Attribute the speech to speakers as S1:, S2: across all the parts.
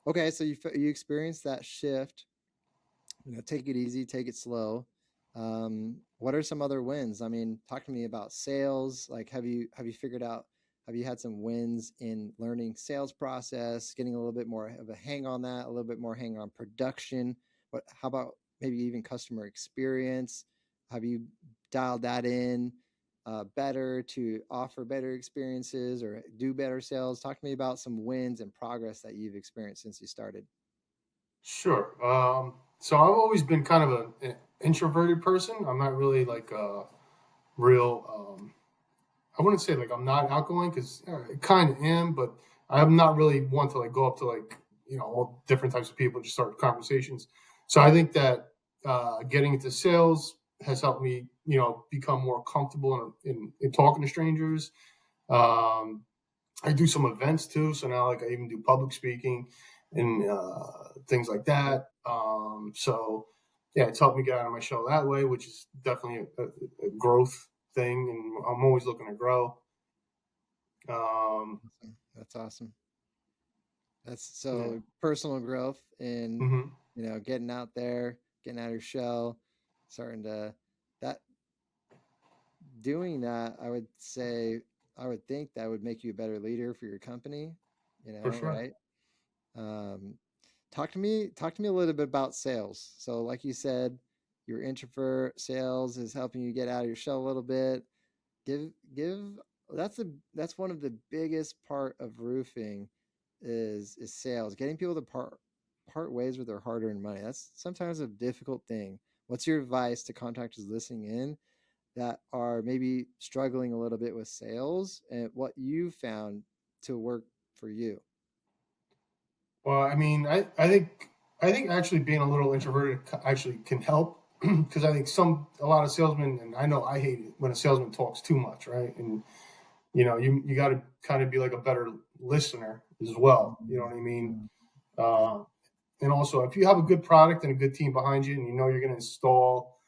S1: Okay, so you experienced that shift. Take it easy, take it slow. What are some other wins? I mean, talk to me about sales. Like, have you figured out? Have you had some wins in learning sales process, getting a little bit more of a hang on that, a little bit more hang on production? But how about maybe even customer experience? Have you dialed that in better to offer better experiences or do better sales? Talk to me about some wins and progress that you've experienced since you started.
S2: Sure. So I've always been kind of an introverted person. I'm not really like a real. I wouldn't say like I'm not outgoing because I kind of am, but I'm not really one to like go up to like all different types of people and just start conversations. So I think that getting into sales has helped me become more comfortable in talking to strangers. Um, I do some events too, so now like I even do public speaking and things like that. So yeah, it's helped me get out of my shell that way, which is definitely a growth thing, and I'm always looking to grow. Um,
S1: Awesome. That's awesome. That's
S2: yeah.
S1: so personal growth and
S2: Hmm.
S1: getting out there, getting out of your shell, starting to that doing that, I would say I would think that would make you a better leader for your company,
S2: For sure.
S1: right? Um, talk to me a little bit about sales. So like you said, your introvert sales is helping you get out of your shell a little bit. Give that's one of the biggest part of roofing is sales. Getting people to part ways with their hard-earned money. That's sometimes a difficult thing. What's your advice to contractors listening in that are maybe struggling a little bit with sales and what you found to work for you?
S2: Well, I mean, I think actually being a little introverted actually can help because I think a lot of salesmen, and I know I hate it when a salesman talks too much, right? And you got to kind of be like a better listener as well. You know what I mean?
S1: Mhm.
S2: Uh, and also, if you have a good product and a good team behind you, and you know you're going to install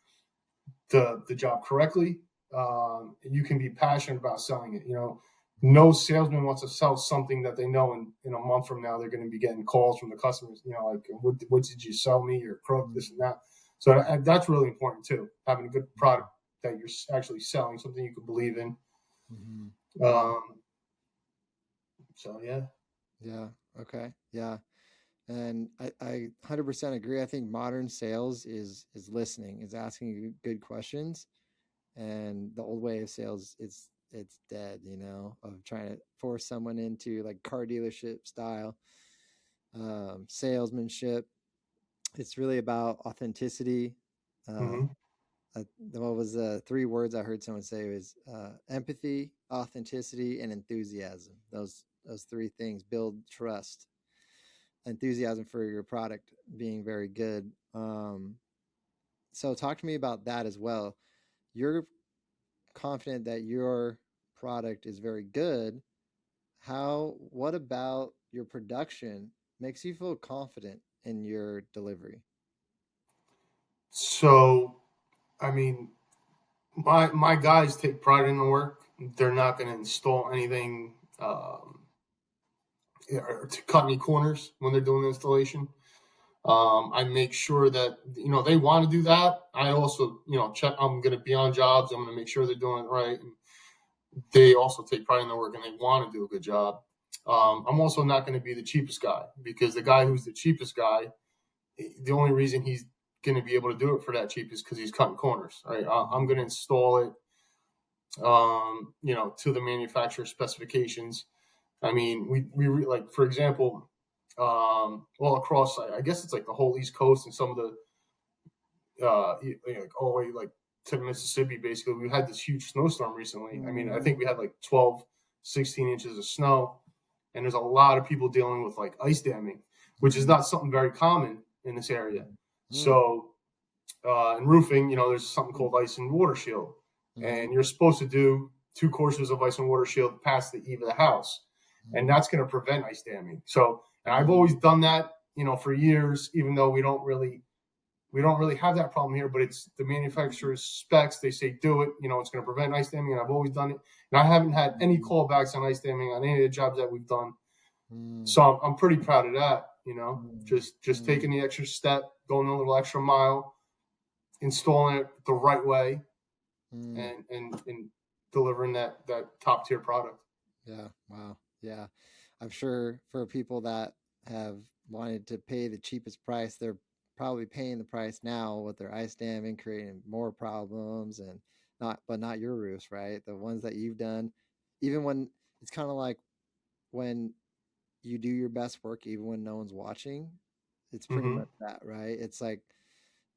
S2: the job correctly, you can be passionate about selling it. No salesman wants to sell something that they know in a month from now they're going to be getting calls from the customers. Like what did you sell me? You're a crook, this and that. So that's really important too. Having a good product that you're actually selling, something you can believe in.
S1: Mhm. Yeah.
S2: Um, so yeah.
S1: Yeah. Okay. Yeah. And I 100% agree. I think modern sales is listening, is asking good questions, and the old way of sales it's dead. Of trying to force someone into like car dealership style salesmanship. It's really about authenticity.
S2: Hmm.
S1: Um, what was the three words I heard someone say was empathy, authenticity, and enthusiasm. Those three things build trust, enthusiasm for your product being very good. So talk to me about that as well. You're confident that your product is very good. What about your production makes you feel confident in your delivery?
S2: So I mean, my guys take pride in the work. They're not going to install anything or to cut any corners when they're doing the installation. I make sure that they want to do that. I also check. I'm going to be on jobs. I'm going to make sure they're doing it right. And they also take pride in their work and they want to do a good job. I'm also not going to be the cheapest guy because the guy who's the cheapest guy, the only reason he's going to be able to do it for that cheap is because he's cutting corners. Right? I'm going to install it, to the manufacturer specifications. I mean, we like for example, all across I guess it's like the whole East Coast and some of the like all the way like to Mississippi. Basically, we had this huge snowstorm recently. I mean, I
S1: Mm-hmm.
S2: think we had like 12, 16 inches of snow, and there's a lot of people dealing with like ice damming, which is not something very common in this area. So in roofing, there's something called ice and water shield,
S1: Mm-hmm.
S2: and you're supposed to do 2 courses of ice and water shield past the eave of the house, and that's going to prevent ice damming. So, and I've always done that, for years, even though we don't really have that problem here, but it's the manufacturer's specs. They say do it. It's going to prevent ice damming, and I've always done it. And I haven't had any callbacks on ice damming on any of the jobs that we've done.
S1: Mm-hmm.
S2: So I'm pretty proud of that. You know,
S1: Mm,
S2: just
S1: mm,
S2: taking the extra step, going a little extra mile, installing it the right way,
S1: mm.
S2: and delivering that top tier product.
S1: Yeah. Wow. Yeah. I'm sure for people that have wanted to pay the cheapest price, they're probably paying the price now with their ice damming, creating more problems and but not your roofs, right? The ones that you've done, even when it's kind of like when you do your best work, even when no one's watching, it's pretty
S2: Mm-hmm.
S1: much that, right? It's like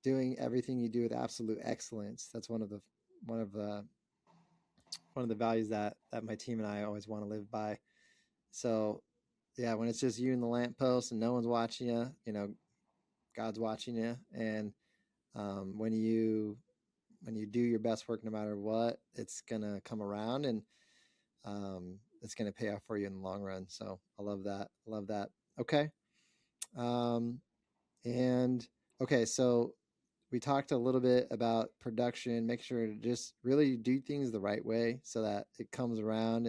S1: doing everything you do with absolute excellence. That's one of the one of the values that my team and I always want to live by. So yeah, when it's just you and the lamppost and no one's watching you, God's watching you, and when you do your best work, no matter what, it's gonna come around and it's gonna pay off for you in the long run. So I love that. Love that. Okay. Um, and okay, so we talked a little bit about production. Make sure to just really do things the right way so that it comes around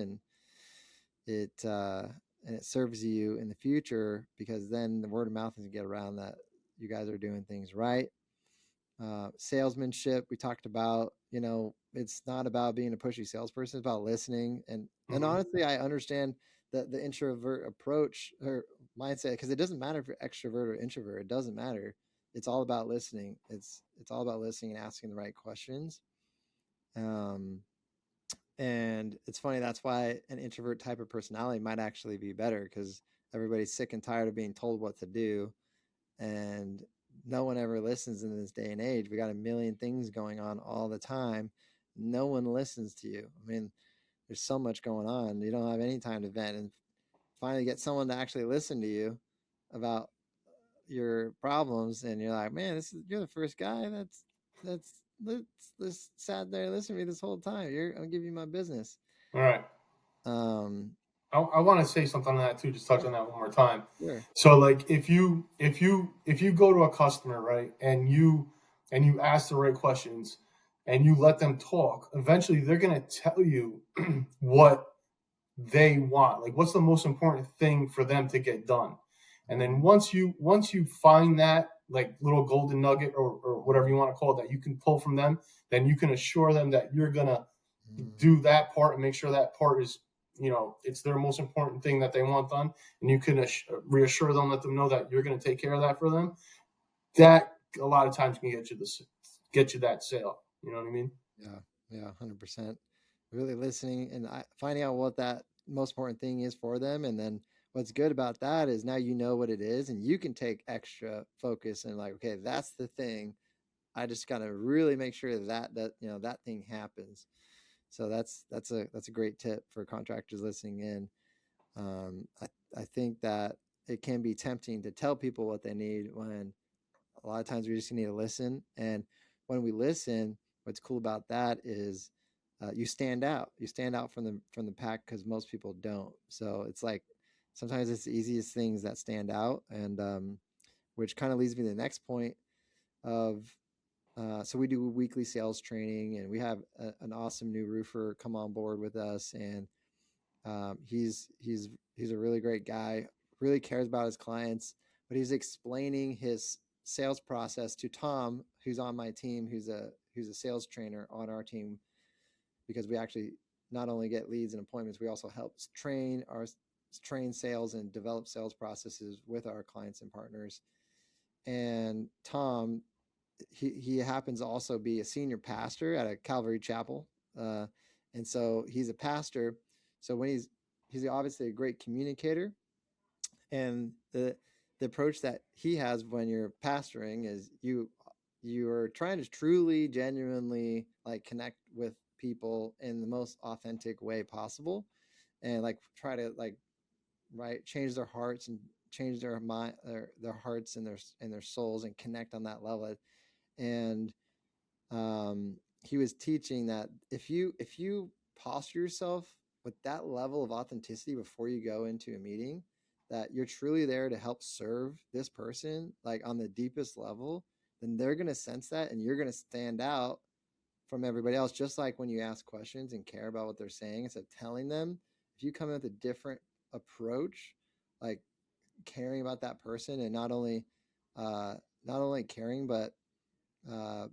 S1: it uh, and it serves you in the future because then the word of mouth is get around that you guys are doing things right. Salesmanship we talked about. It's not about being a pushy salesperson. It's about listening and
S2: Mm-hmm.
S1: honestly, I understand the introvert approach or mindset because it doesn't matter if you're extrovert or introvert. It doesn't matter. It's all about listening. It's all about listening and asking the right questions. Um, and it's funny, that's why an introvert type of personality might actually be better because everybody's sick and tired of being told what to do. And no one ever listens in this day and age. We got a million things going on all the time. No one listens to you. I mean, there's so much going on. You don't have any time to vent. And finally get someone to actually listen to you about your problems. And you're like, man, you're the first guy that's sat there and listened to me this whole time. I'll give you my business.
S2: All right.
S1: Um,
S2: I want to say something on that too. Just touch
S1: yeah,
S2: on that one more time.
S1: sure.
S2: So like if you go to a customer, right, and you ask the right questions and you let them talk, eventually they're gonna tell you what they want. Like what's the most important thing for them to get done. And then
S1: Mm,
S2: once you find that like little golden nugget or whatever you want to call it that you can pull from them, then you can assure them that you're gonna
S1: mm,
S2: do that part and make sure that part is, it's their most important thing that they want done, and you can reassure them, let them know that you're going to take care of that for them. That a lot of times can get you that sale. You know what I mean?
S1: yeah, yeah, 100%. Really listening and finding out what that most important thing is for them. And then what's good about that is now you know what it is and you can take extra focus and like, okay, that's the thing. I just got to really make sure that thing happens. So that's a great tip for contractors listening in. I think that it can be tempting to tell people what they need when a lot of times we just need to listen. And when we listen, what's cool about that is you stand out. You stand out from the pack because most people don't. So it's like sometimes it's the easiest things that stand out, and which kind of leads me to the next point of so we do weekly sales training, and we have an awesome new roofer come on board with us, and he's a really great guy, really cares about his clients, but he's explaining his sales process to Tom, who's on my team, who's a sales trainer on our team, because we actually not only get leads and appointments, we also help train sales and develop sales processes with our clients and partners. And Tom, he happens to also be a senior pastor at a Calvary Chapel, uh, and so he's a pastor. So when he's obviously a great communicator, and the approach that he has when you're pastoring is you're trying to truly, genuinely like connect with people in the most authentic way possible, and like try to like right change their hearts and change their mind their hearts and their souls and connect on that level. And he was teaching that if you posture yourself with that level of authenticity before you go into a meeting, that you're truly there to help serve this person like on the deepest level, then they're going to sense that and you're going to stand out from everybody else. Just like when you ask questions and care about what they're saying instead of telling them, if you come in with a different approach, like caring about that person, and uh, not only caring, but uh,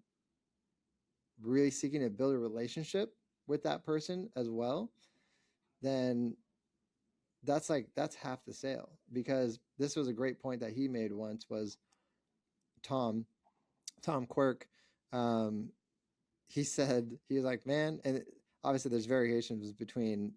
S1: really seeking to build a relationship with that person as well, then that's half the sale. Because this was a great point that he made once, was Tom Tom Quirk. Um, he said, he was like, man, and obviously there's variations between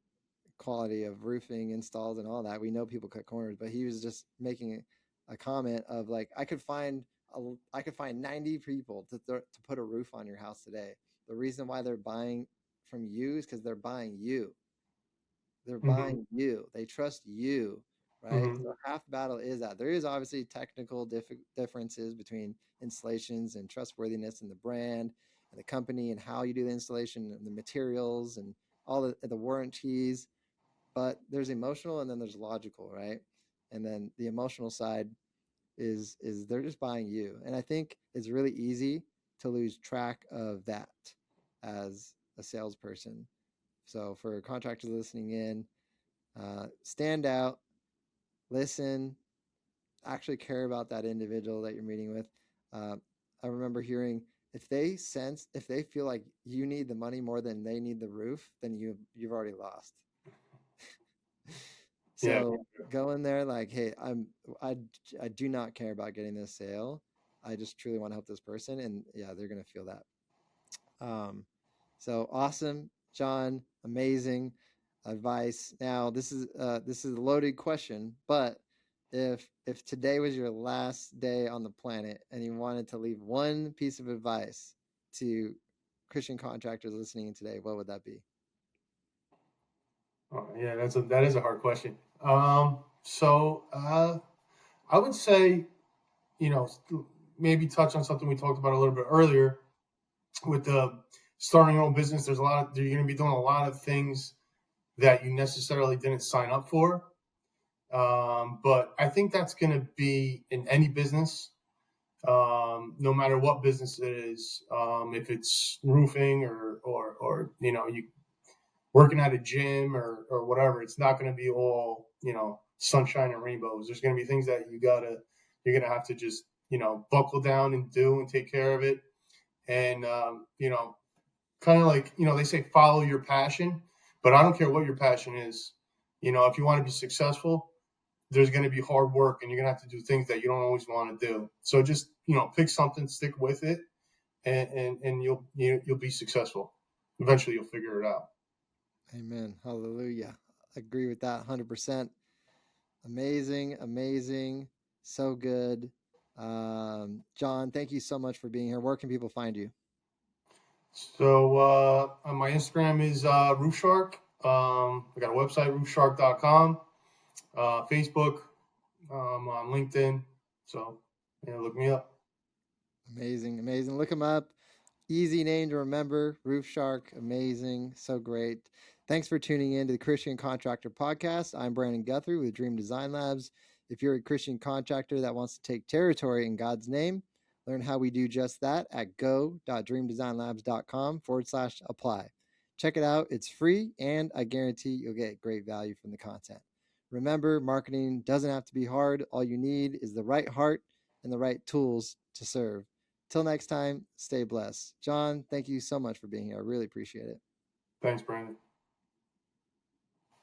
S1: quality of roofing installs and all that. We know people cut corners, but he was just making a comment of like, I could find 90 people to put a roof on your house today. The reason why they're buying from you is because they're buying you. They're
S2: Hmm.
S1: buying you. They trust you, right?
S2: Hmm.
S1: So half the battle is that there is obviously technical differences between installations and trustworthiness and the brand and the company and how you do the installation and the materials and all the warranties. But there's emotional and then there's logical, right? And then the emotional side is they're just buying you. And I think it's really easy to lose track of that as a salesperson. So for contractors listening in, stand out, listen, actually care about that individual that you're meeting with. Uh, I remember hearing, if they feel like you need the money more than they need the roof, then you've already lost.
S2: Yeah.
S1: So go in there like, hey, I I do not care about getting this sale. I just truly want to help this person, and yeah, they're gonna feel that. So awesome, John, amazing advice. Now this is a loaded question, but if today was your last day on the planet and you wanted to leave one piece of advice to Christian contractors listening in today, what would that be?
S2: Oh, yeah, that is a hard question. I would say, you know, maybe touch on something we talked about a little bit earlier with the starting your own business. You're going to be doing a lot of things that you necessarily didn't sign up for. But I think that's going to be in any business, no matter what business it is. If it's roofing or you working at a gym or whatever, it's not going to be all sunshine and rainbows. There's going to be things that you're gonna have to just buckle down and do and take care of it. And kind of like they say follow your passion, but I don't care what your passion is. If you want to be successful, there's going to be hard work and you're going to have to do things that you don't always want to do. So just pick something, stick with it, and you'll be successful. Eventually, you'll figure it out.
S1: Amen. Hallelujah. Agree with that 100%. Amazing, amazing. So good. John, thank you so much for being here. Where can people find you?
S2: So on my Instagram is Roof Shark. I got a website, roofshark.com. Facebook, on LinkedIn. So look me up.
S1: Amazing, amazing. Look him up. Easy name to remember. Roof Shark. Amazing. So great. Thanks for tuning in to the Christian Contractor Podcast. I'm Brandon Guthrie with Dream Design Labs. If you're a Christian contractor that wants to take territory in God's name, learn how we do just that at go.dreamdesignlabs.com/apply. Check it out. It's free, and I guarantee you'll get great value from the content. Remember, marketing doesn't have to be hard. All you need is the right heart and the right tools to serve. Till next time, stay blessed. John, thank you so much for being here. I really appreciate it.
S2: Thanks, Brandon.